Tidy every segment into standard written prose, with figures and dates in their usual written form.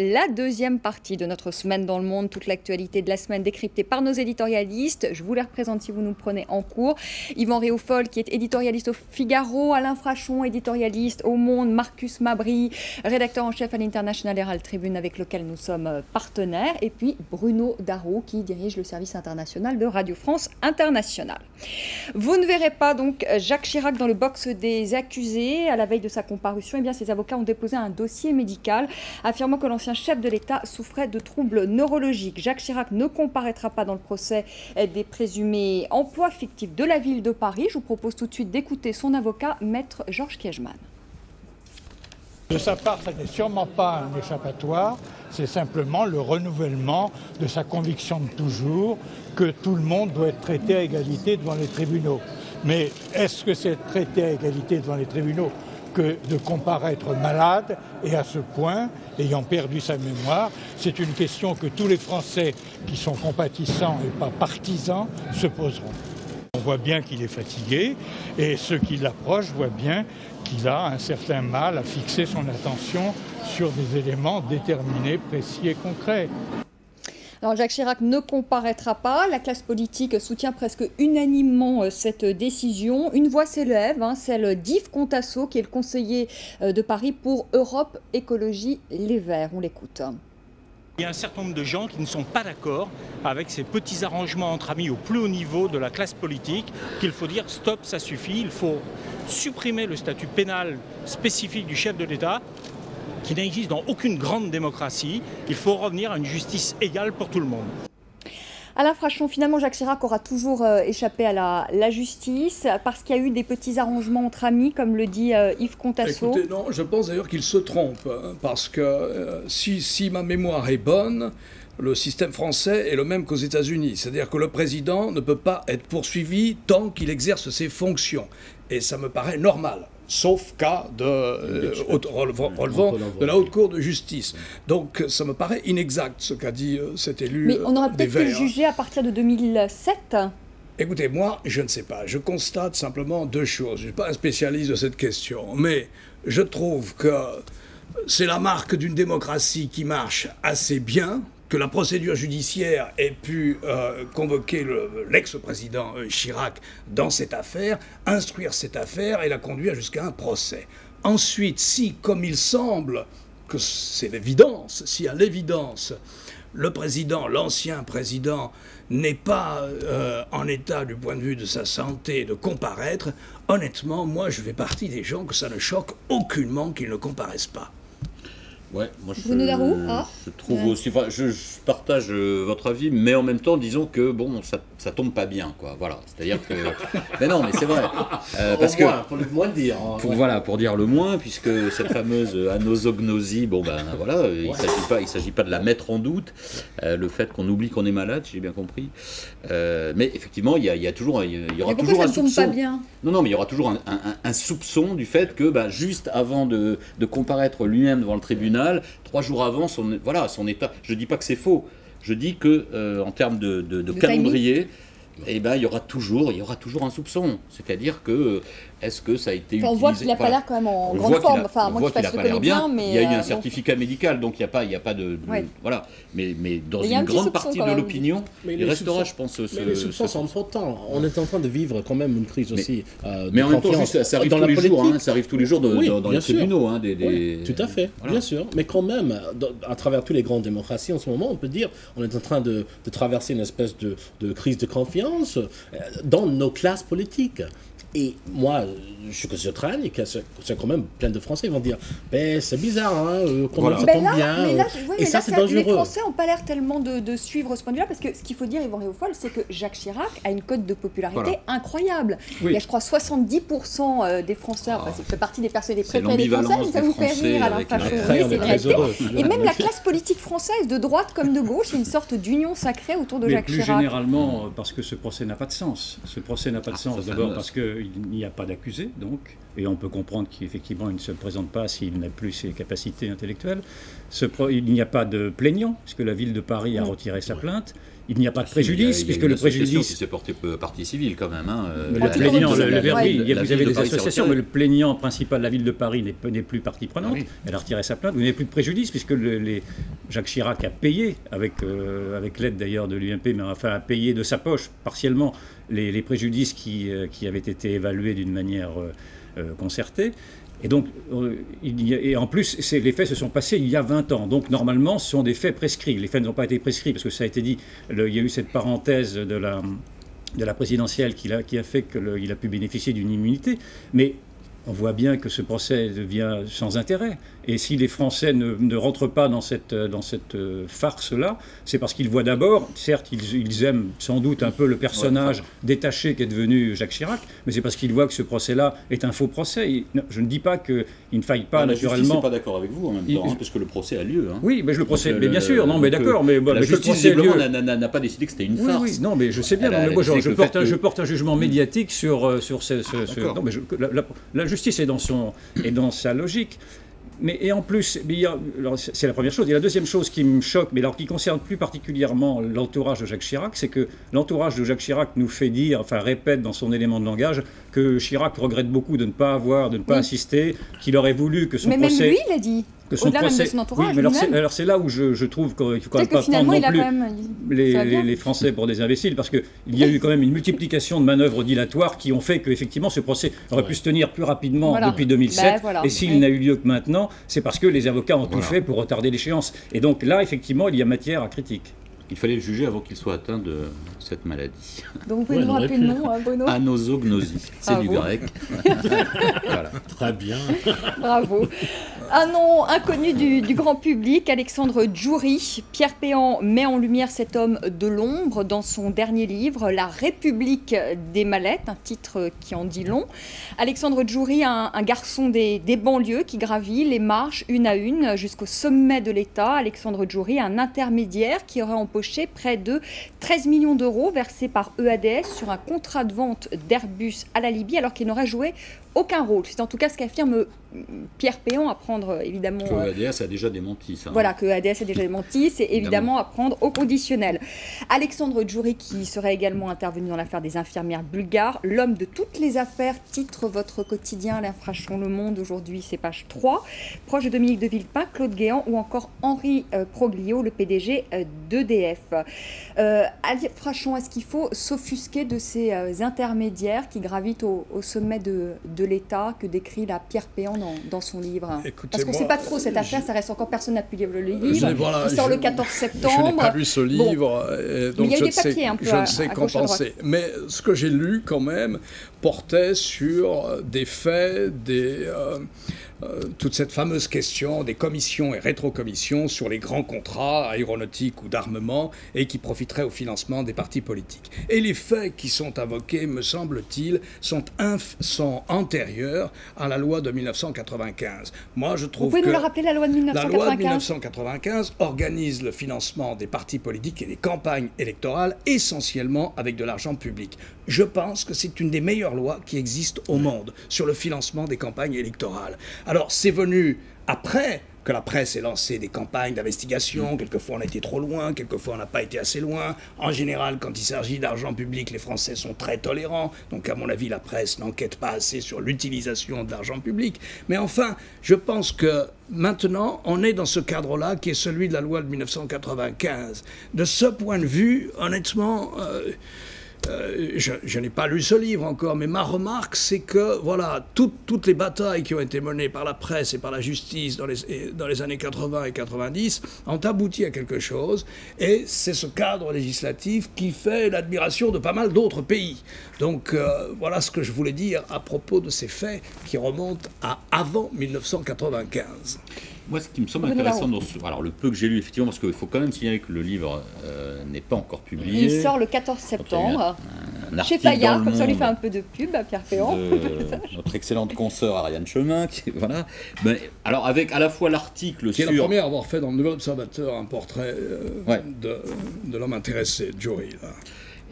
la deuxième partie de notre semaine dans le monde, toute l'actualité de la semaine décryptée par nos éditorialistes. Je vous les représente si vous nous prenez en cours. Yvan Réaufol qui est éditorialiste au Figaro, Alain Frachon, éditorialiste au Monde, Marcus Mabry, rédacteur en chef à l'International Herald Tribune avec lequel nous sommes partenaires, et puis Bruno Darrault qui dirige le service international de Radio France Internationale. Vous ne verrez pas donc Jacques Chirac dans le box des accusés. À la veille de sa comparution, eh bien, ses avocats ont déposé un dossier médical affirmant que l'ancien chef de l'État souffrait de troubles neurologiques. Jacques Chirac ne comparaîtra pas dans le procès des présumés emplois fictifs de la ville de Paris. Je vous propose tout de suite d'écouter son avocat, maître Georges Kiechman. De sa part, ça n'est sûrement pas un échappatoire, c'est simplement le renouvellement de sa conviction de toujours que tout le monde doit être traité à égalité devant les tribunaux. Mais est-ce que c'est traité à égalité devant les tribunaux que de comparaître malade et à ce point, ayant perdu sa mémoire? C'est une question que tous les Français qui sont compatissants et pas partisans se poseront. On voit bien qu'il est fatigué et ceux qui l'approchent voient bien qu'il a un certain mal à fixer son attention sur des éléments déterminés, précis et concrets. Alors Jacques Chirac ne comparaîtra pas. La classe politique soutient presque unanimement cette décision. Une voix s'élève, celle d'Yves Contasso, qui est le conseiller de Paris pour Europe Écologie Les Verts. On l'écoute. Il y a un certain nombre de gens qui ne sont pas d'accord avec ces petits arrangements entre amis au plus haut niveau de la classe politique, qu'il faut dire stop, ça suffit, il faut supprimer le statut pénal spécifique du chef de l'État, qui n'existe dans aucune grande démocratie. Il faut revenir à une justice égale pour tout le monde. Alain Frachon, finalement, Jacques Chirac aura toujours échappé à la justice parce qu'il y a eu des petits arrangements entre amis, comme le dit Yves Contasso. Écoutez, non, je pense d'ailleurs qu'il se trompe, parce que si ma mémoire est bonne, le système français est le même qu'aux États-Unis. C'est-à-dire que le président ne peut pas être poursuivi tant qu'il exerce ses fonctions. Et ça me paraît normal, sauf cas relevant de la haute cour de justice. Donc ça me paraît inexact ce qu'a dit cet élu. Mais on aurait peut-être pu le juger à partir de 2007. Écoutez, moi, je ne sais pas. Je constate simplement deux choses. Je ne suis pas un spécialiste de cette question, mais je trouve que c'est la marque d'une démocratie qui marche assez bien, que la procédure judiciaire ait pu convoquer l'ex-président Chirac dans cette affaire, instruire cette affaire et la conduire jusqu'à un procès. Ensuite, si, comme il semble que c'est l'évidence, si à l'évidence, le président, l'ancien président, n'est pas en état du point de vue de sa santé de comparaître, honnêtement, moi je fais partie des gens que ça ne choque aucunement qu'il ne comparaisse pas. Ouais, moi je trouve aussi, enfin, je partage votre avis, mais en même temps, disons que bon, ça tombe pas bien, quoi. Voilà, c'est-à-dire que, mais non, mais c'est vrai, parce que pour le moins dire, pour dire le moins, puisque cette fameuse anosognosie, bon ben voilà, il s'agit pas de la mettre en doute, le fait qu'on oublie qu'on est malade, j'ai bien compris, mais effectivement, il y aura toujours un soupçon. Pas bien. Non, mais il y aura toujours un soupçon du fait que, juste avant de comparaître lui-même devant le tribunal, 3 jours avant son état, je dis pas que c'est faux, je dis que en termes de calendrier, il y aura toujours un soupçon, c'est-à-dire que est-ce que ça a été utilisé, on voit qu'il n'a pas l'air quand même en grande forme, enfin moi qui le connais bien, mais il y a eu un certificat médical, donc il n'y a pas de voilà, mais dans une grande partie de l'opinion, il restera, je pense, mais les soupçons sont importants. On est en train de vivre quand même une crise aussi. Mais en même temps, ça arrive tous les jours, ça arrive tous les jours dans les tribunaux. Tout à fait, bien sûr. Mais quand même, à travers toutes les grandes démocraties en ce moment, on peut dire on est en train de traverser une espèce de crise de confiance dans nos classes politiques. Et moi, je traîne et que c'est quand même plein de Français qui vont dire c'est bizarre, comment ça tombe bien. Et ça, c'est dangereux. Les Français n'ont pas l'air tellement de suivre ce point de vue-là, parce que ce qu'il faut dire, Yvan Réaufol, c'est que Jacques Chirac a une cote de popularité incroyable. Il y a, je crois, 70% des Français, ça fait partie des personnalités préférées des Français, mais ça vous fait rire, Alain Frachon. C'est vrai. Et même la classe politique française, de droite comme de gauche, il y a une sorte d'union sacrée autour de Jacques Chirac. Mais plus généralement, parce que ce procès n'a pas de sens. Ce procès n'a pas de sens, d'abord parce qu'il n'y a pas d'accusé, donc, et on peut comprendre qu'effectivement il ne se présente pas s'il n'a plus ses capacités intellectuelles. Il n'y a pas de plaignant, puisque la ville de Paris a retiré sa plainte. il n'y a pas de préjudice, puisque le préjudice... qui s'est porté partie civile quand même. Hein, le plaignant, vous avez des associations, mais le plaignant principal, la ville de Paris, n'est plus partie prenante. Oui. Elle a retiré sa plainte. Vous n'avez plus de préjudice, puisque Jacques Chirac a payé, avec l'aide d'ailleurs de l'UMP, mais enfin a payé de sa poche, partiellement, les préjudices qui avaient été évalués d'une manière concertée. Et donc, et en plus, les faits se sont passés il y a 20 ans. Donc, normalement, ce sont des faits prescrits. Les faits n'ont pas été prescrits parce que ça a été dit, il y a eu cette parenthèse de la présidentielle qui a fait qu'il a pu bénéficier d'une immunité. Mais on voit bien que ce procès devient sans intérêt. Et si les Français ne rentrent pas dans cette farce-là, c'est parce qu'ils voient d'abord, certes, ils aiment sans doute un peu le personnage détaché qu'est devenu Jacques Chirac, mais c'est parce qu'ils voient que ce procès-là est un faux procès. Je ne dis pas qu'il ne faille pas, naturellement... La justice n'est pas d'accord avec vous en même temps, parce que le procès a lieu. Hein. Oui, mais mais bien sûr, non, mais d'accord. Mais la justice, visiblement, n'a pas décidé que c'était une farce. Oui, non, mais je sais bien. Moi, je porte un jugement médiatique sur ce... Non, mais la justice est dans sa logique. Et en plus, c'est la première chose. Et la deuxième chose qui me choque, mais alors qui concerne plus particulièrement l'entourage de Jacques Chirac, c'est que l'entourage de Jacques Chirac nous fait dire, enfin répète dans son élément de langage, que Chirac regrette beaucoup de ne pas assister, qu'il aurait voulu que son procès... Mais même lui, il a dit. Au-delà même de son entourage. Oui, mais alors c'est là où je trouve qu'il ne faut quand même pas prendre non plus les Français pour des imbéciles, parce qu'il y a eu quand même une multiplication de manœuvres dilatoires qui ont fait qu'effectivement ce procès aurait pu se tenir plus rapidement depuis 2007. Et s'il n'a eu lieu que maintenant, c'est parce que les avocats ont tout fait pour retarder l'échéance. Et donc là, effectivement, il y a matière à critique. Il fallait le juger avant qu'il soit atteint de cette maladie. Donc vous pouvez nous rappeler le nom, Bruno ? Anosognosie, c'est du grec. Voilà. Très bien. Bravo. Un nom inconnu du grand public, Alexandre Djouri. Pierre Péan met en lumière cet homme de l'ombre dans son dernier livre, La République des mallettes, un titre qui en dit long. Alexandre Djouri, un garçon des banlieues qui gravit les marches une à une jusqu'au sommet de l'État. Alexandre Djouri, un intermédiaire qui aurait empoché près de 13 millions d'euros versés par EADS sur un contrat de vente d'Airbus à la Libye alors qu'il n'aurait joué aucun rôle. C'est en tout cas ce qu'affirme Pierre Péan, à prendre évidemment... Que EADS a déjà démenti ça. Voilà, que EADS a déjà démenti, c'est évidemment à prendre au conditionnel. Alexandre Djouri, qui serait également intervenu dans l'affaire des infirmières bulgares, l'homme de toutes les affaires, titre votre quotidien, l'infraction Le Monde, aujourd'hui c'est page 3, proche de Dominique de Villepin, Claude Guéant ou encore Henri Proglio, le PDG d'EDF. Frachon, est-ce qu'il faut s'offusquer de ces intermédiaires qui gravitent au sommet de l'État que décrit la Pierre Péan dans son livre? Parce qu'on ne sait pas trop cette affaire, ça reste encore, personne n'a pu lire le livre. Il sort le 14 septembre. Je n'ai pas lu ce livre, donc il y a eu des papiers un peu je ne sais qu'en penser. Mais ce que j'ai lu quand même portait sur des faits, toute cette fameuse question des commissions et rétrocommissions sur les grands contrats aéronautiques ou d'armement et qui profiteraient au financement des partis politiques. Et les faits qui sont invoqués, me semble-t-il, sont antérieurs à la loi de 1995. Moi, je trouve Vous pouvez nous le rappeler, la loi de 1995 ? La loi de 1995 organise le financement des partis politiques et des campagnes électorales essentiellement avec de l'argent public. Je pense que c'est une des meilleures lois qui existent au monde sur le financement des campagnes électorales. Alors, c'est venu après que la presse ait lancé des campagnes d'investigation. Quelquefois, on a été trop loin, quelquefois, on n'a pas été assez loin. En général, quand il s'agit d'argent public, les Français sont très tolérants. Donc, à mon avis, la presse n'enquête pas assez sur l'utilisation de l'argent public. Mais enfin, je pense que maintenant, on est dans ce cadre-là qui est celui de la loi de 1995. De ce point de vue, honnêtement... je n'ai pas lu ce livre encore, mais ma remarque, c'est que voilà, toutes les batailles qui ont été menées par la presse et par la justice dans les années 80 et 90 ont abouti à quelque chose, et c'est ce cadre législatif qui fait l'admiration de pas mal d'autres pays. Donc voilà ce que je voulais dire à propos de ces faits qui remontent à avant 1995. Moi, ce qui me semble intéressant, alors le peu que j'ai lu, effectivement, parce qu'il faut quand même signaler que le livre n'est pas encore publié. Il sort le 14 septembre. Chez Fayard, comme ça on lui fait un peu de pub à Pierre Péan. Notre excellente consoeur Ariane Chemin, voilà. Mais, alors avec à la fois l'article qui est la première à avoir fait dans le Nouvel Observateur un portrait de l'homme intéressé, Djouri.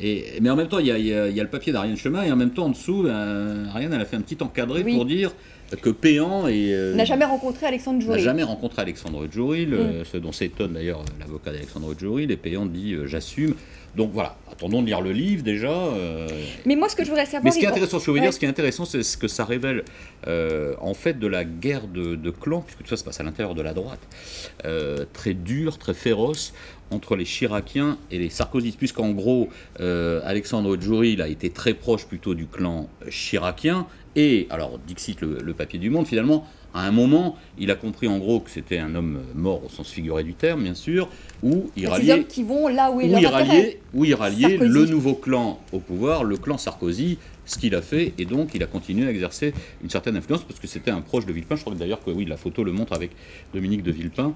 Mais en même temps, il y a le papier d'Ariane Chemin, et en même temps, en dessous, Ariane, elle a fait un petit encadré pour dire que Péan n'a jamais rencontré Alexandre Djouri. N'a jamais rencontré Alexandre Djouri, ce dont s'étonne d'ailleurs l'avocat d'Alexandre Djouri. Et Péan dit j'assume. Donc voilà, attendons de lire le livre déjà. Mais moi, ce que je voudrais savoir... Mais ce qui est intéressant, ce que je veux dire, ce qui est intéressant, c'est ce que ça révèle en fait de la guerre de clans, puisque tout ça se passe à l'intérieur de la droite, très dure, très féroce, entre les Chiraciens et les sarkozystes, puisqu'en gros, Alexandre Djouri, il a été très proche plutôt du clan chiracien, et, alors, dixit le papier du Monde, finalement, à un moment, il a compris en gros que c'était un homme mort au sens figuré du terme, bien sûr, où il ralliait... Ces hommes qui vont là où il ralliait le nouveau clan au pouvoir, le clan Sarkozy, ce qu'il a fait, et donc il a continué à exercer une certaine influence, parce que c'était un proche de Villepin. Je crois d'ailleurs que oui, la photo le montre avec Dominique de Villepin.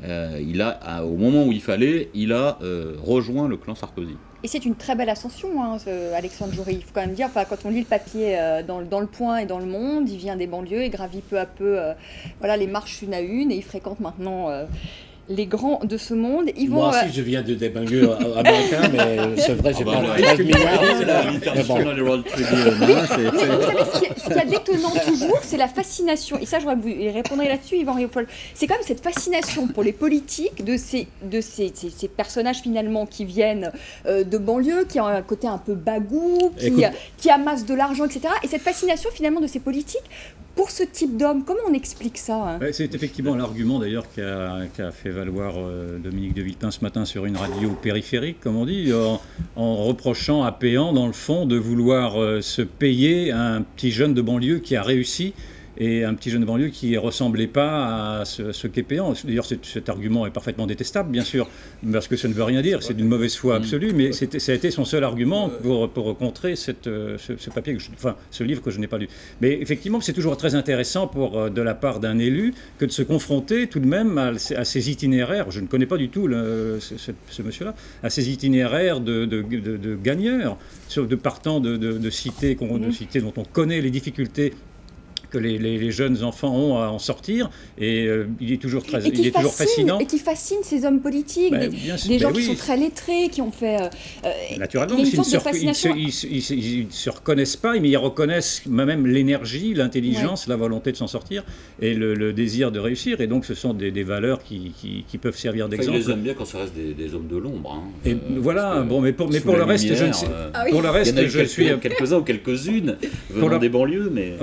Au moment où il fallait, il a rejoint le clan Sarkozy. Et c'est une très belle ascension, hein, Alexandre Djouri. Il faut quand même dire, quand on lit le papier dans le Point et dans le Monde, il vient des banlieues et gravit peu à peu les marches une à une, et il fréquente maintenant... les grands de ce monde. Moi aussi, je viens des banlieues américains, mais c'est vrai, j'ai pas 13 milliards. C'est la International Herald Tribune. Mais vous savez, ce qui est détonnant toujours, c'est la fascination. Et ça, je répondrai là-dessus, Yvan Riopol. C'est quand même cette fascination pour les politiques de ces personnages finalement qui viennent de banlieue, qui ont un côté un peu bagou, qui amassent de l'argent, etc. Et cette fascination finalement de ces politiques pour ce type d'homme. Comment on explique ça, hein? C'est effectivement l'argument d'ailleurs qu'a fait valoir Dominique de Villepin ce matin sur une radio périphérique, comme on dit, en reprochant à Péan, dans le fond, de vouloir se payer un petit jeune de banlieue qui a réussi, et un petit jeune de banlieue qui ne ressemblait pas à ce qu'est Péan. D'ailleurs, cet argument est parfaitement détestable, bien sûr, parce que ça ne veut rien dire, c'est d'une mauvaise foi absolue, mais ça a été son seul argument pour contrer ce papier, ce livre que je n'ai pas lu. Mais effectivement, c'est toujours très intéressant de la part d'un élu que de se confronter tout de même à ces itinéraires, je ne connais pas du tout ce monsieur-là, à ces itinéraires de gagneurs, partant de cités dont on connaît les difficultés que les jeunes enfants ont à en sortir, et il est toujours fascinant. Et qui fascine ces hommes politiques, des gens qui sont très lettrés, qui ont fait... Naturellement, ils ne se reconnaissent pas, mais ils reconnaissent même l'énergie, l'intelligence, la volonté de s'en sortir, et le désir de réussir, et donc ce sont des valeurs qui peuvent servir d'exemple. Ils les aiment bien quand ça reste des hommes de l'ombre. Hein. Et voilà, mais pour le reste, je ne sais... Pour le reste, je suis... quelques-uns ou quelques-unes venant des banlieues, mais...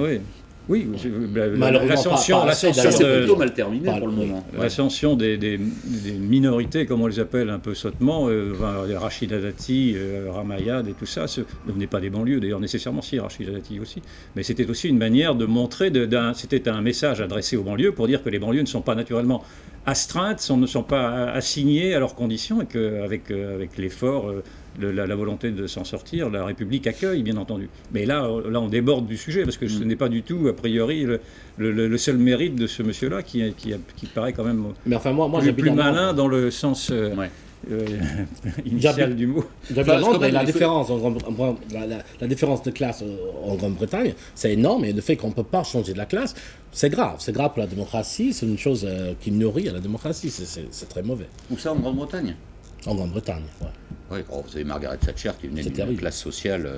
Oui, l'ascension c'est plutôt mal terminé pour le moment. L'ascension des minorités, comme on les appelle un peu sottement, Rachida Dati, Ramayad et tout ça, ne venaient pas des banlieues, d'ailleurs nécessairement, si, Rachida Dati aussi. Mais c'était aussi une manière de montrer, c'était un message adressé aux banlieues pour dire que les banlieues ne sont pas naturellement astreintes, ne sont pas assignées à leurs conditions, et qu'avec l'effort... La volonté de s'en sortir, la République accueille, bien entendu. Mais là, on déborde du sujet, parce que ce n'est pas du tout, a priori, le seul mérite de ce monsieur-là, qui paraît quand même plus malin dans le sens initial du mot. La différence de classe en Grande-Bretagne, c'est énorme, et le fait qu'on ne peut pas changer de la classe, c'est grave. C'est grave pour la démocratie, c'est une chose qui nourrit à la démocratie, c'est très mauvais. Où ça, en Grande-Bretagne? En Grande-Bretagne, oui. Oui, vous avez Margaret Thatcher qui venait d'une classe sociale...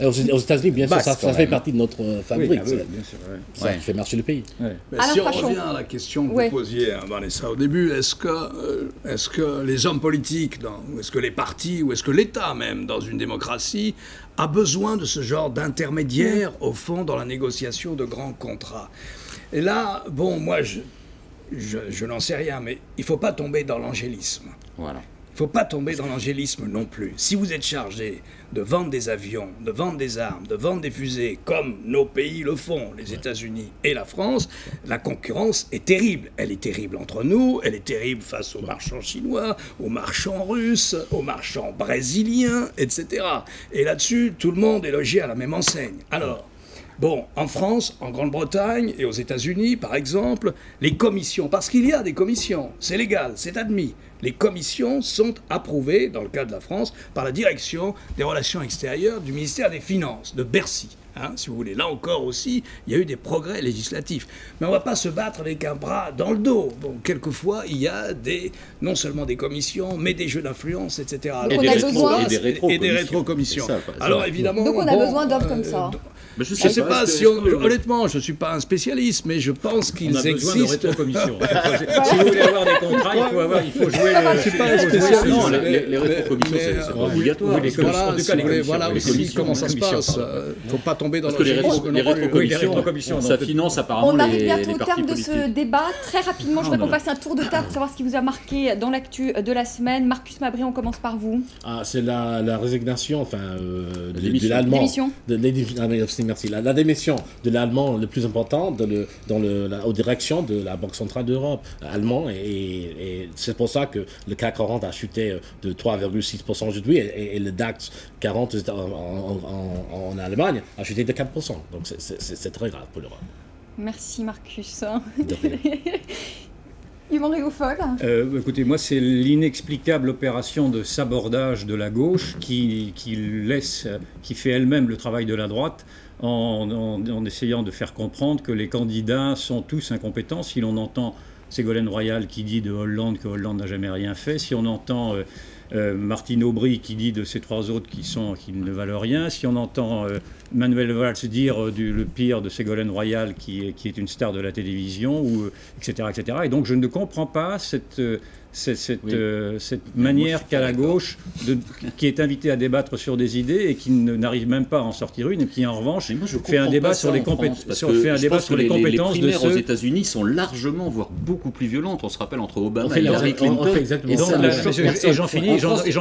Aux États-Unis, bien sûr, ça fait partie de notre fabrique. Oui, bien sûr, ça fait marcher le pays. Ouais. Mais si on revient à la question que vous posiez, Vanessa, au début, est-ce que les hommes politiques, ou est-ce que les partis, ou est-ce que l'État même, dans une démocratie, a besoin de ce genre d'intermédiaire, au fond, dans la négociation de grands contrats? Et là, bon, moi, je n'en sais rien, mais il ne faut pas tomber dans l'angélisme. Voilà. Il ne faut pas tomber dans l'angélisme non plus. Si vous êtes chargé de vendre des avions, de vendre des armes, de vendre des fusées, comme nos pays le font, les États-Unis et la France, la concurrence est terrible. Elle est terrible entre nous, elle est terrible face aux marchands chinois, aux marchands russes, aux marchands brésiliens, etc. Et là-dessus, tout le monde est logé à la même enseigne. Alors, bon, en France, en Grande-Bretagne et aux États-Unis, par exemple, les commissions, parce qu'il y a des commissions, c'est légal, c'est admis, les commissions sont approuvées, dans le cas de la France, par la direction des relations extérieures du ministère des Finances, de Bercy. Hein, si vous voulez. Là encore aussi, il y a eu des progrès législatifs. Mais on ne va pas se battre avec un bras dans le dos. Bon, quelquefois, il y a non seulement des commissions, mais des jeux d'influence, etc. Donc Et des rétro-commissions. Alors évidemment... Donc on a besoin d'ordres comme ça. Je ne sais pas si honnêtement, je ne suis pas un spécialiste, mais je pense qu'ils existent. On a besoin de rétro-commissions. Si vous voulez avoir des contrats, il faut jouer... Je ne suis pas un spécialiste. Non, les rétro-commissions, c'est pas obligatoire. Voilà aussi comment ça se passe. Il ne faut pas tomber dans les rétro-commissions, ça finance apparemment les partis politiques. On arrive bientôt au terme de ce débat. Très rapidement, je voudrais qu'on fasse un tour de table pour savoir ce qui vous a marqué dans l'actu de la semaine. Marcus Mabry, on commence par vous. C'est la résignation, de l'allemand. Merci. La démission de l'allemand le plus important aux directions de la Banque Centrale d'Europe, allemand, et c'est pour ça que le CAC 40 a chuté de 3,6% aujourd'hui et le DAX 40 en Allemagne a chuté de 4%. Donc c'est très grave pour l'Europe. Merci Marcus. Yvan Riofol. Écoutez, moi, c'est l'inexplicable opération de sabordage de la gauche qui fait elle-même le travail de la droite en essayant de faire comprendre que les candidats sont tous incompétents. Si l'on entend Ségolène Royal qui dit de Hollande que Hollande n'a jamais rien fait, si on entend Martine Aubry qui dit de ces trois autres qui ne valent rien, si on entend Manuel Valls dire le pire de Ségolène Royal qui est une star de la télévision, etc., etc. Et donc je ne comprends pas cette manière qu'a la gauche, qui est invitée à débattre sur des idées et qui n'arrive même pas à en sortir une, et qui en revanche fait un débat sur les compétences. Les primaires aux États-Unis sont largement, voire beaucoup plus violentes. On se rappelle entre Obama et Hillary Clinton. Et j'en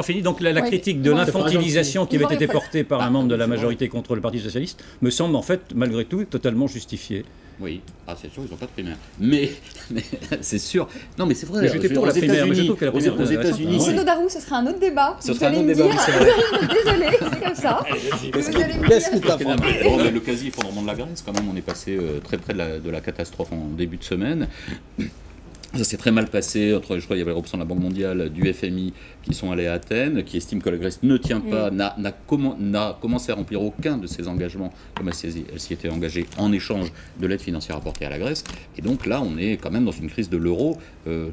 finis. Donc la critique de l'infantilisation qui avait été portée par un membre de la majorité contre le Parti socialiste me semble en fait malgré tout totalement justifiée. Oui, c'est sûr, ils n'ont pas de primaire. Mais c'est sûr. Non, mais c'est vrai. Mais j'étais pour la primaire. Mais je trouve que la primaire aux États-Unis. Monsieur Nodarou, ce sera un autre débat. Ce sera un autre débat. Désolé, c'est comme ça. Qu'est-ce qui t'a fait? Le quasi-effondrement de la Grèce, quand même, on est passé très près de la catastrophe en début de semaine. Ça s'est très mal passé. Je crois qu'il y avait le représentant de la Banque mondiale, du FMI, qui sont allés à Athènes, qui estiment que la Grèce ne tient pas, n'a commencé à remplir aucun de ses engagements, comme elle s'y était engagée en échange de l'aide financière apportée à la Grèce. Et donc là, on est quand même dans une crise de l'euro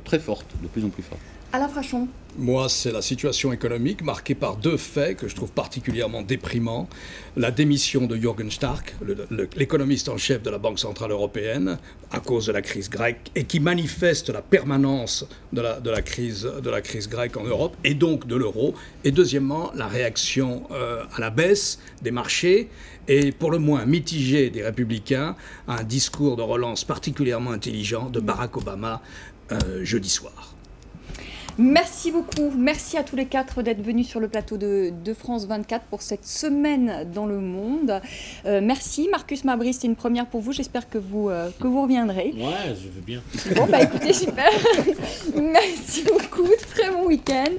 très forte, de plus en plus forte. Alain Frachon. Moi, c'est la situation économique marquée par deux faits que je trouve particulièrement déprimants. La démission de Jürgen Stark, l'économiste en chef de la Banque Centrale Européenne, à cause de la crise grecque, et qui manifeste la permanence de la crise grecque en Europe, et donc de l'euro. Et deuxièmement, la réaction à la baisse des marchés, et pour le moins mitigée des Républicains, à un discours de relance particulièrement intelligent de Barack Obama jeudi soir. Merci beaucoup. Merci à tous les quatre d'être venus sur le plateau de France 24 pour cette semaine dans le monde. Merci. Marcus Mabry, c'était une première pour vous. J'espère que vous reviendrez. Ouais, je veux bien. Bon, écoutez, super. Merci beaucoup. Très bon week-end.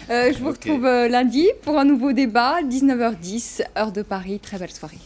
Je vous retrouve lundi pour un nouveau débat, 19h10, heure de Paris. Très belle soirée.